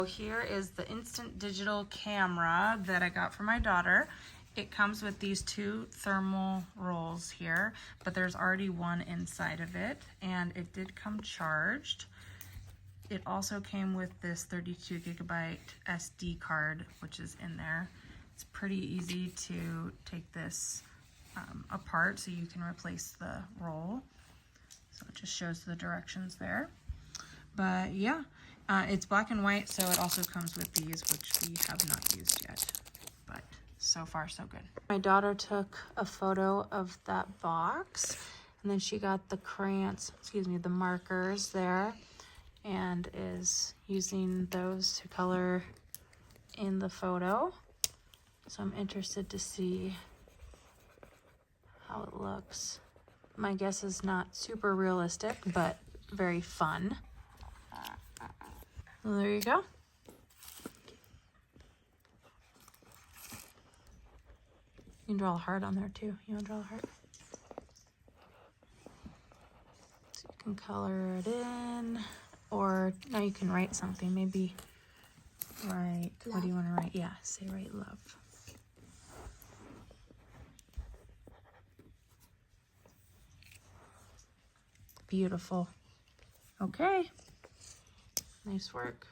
Here is the instant digital camera that I got for my daughter. It comes with these 2 thermal rolls here, but there's already one inside of it, and it did come charged. It also came with this 32 gigabyte SD card, which is in there. It's pretty easy to take this apart so you can replace the roll. So it just shows the directions there. But yeah, it's black and white, so it also comes with these, which we have not used yet. But so far, so good. My daughter took a photo of that box, and then she got the crayons, the markers there, and is using those to color in the photo. So I'm interested to see how it looks. My guess is not super realistic, but very fun. Well, there you go. You can draw a heart on there too. You want to draw a heart? So you can color it in, or now you can write something. Maybe write, love. What do you want to write? Yeah, say write love. Beautiful. Okay. Nice work.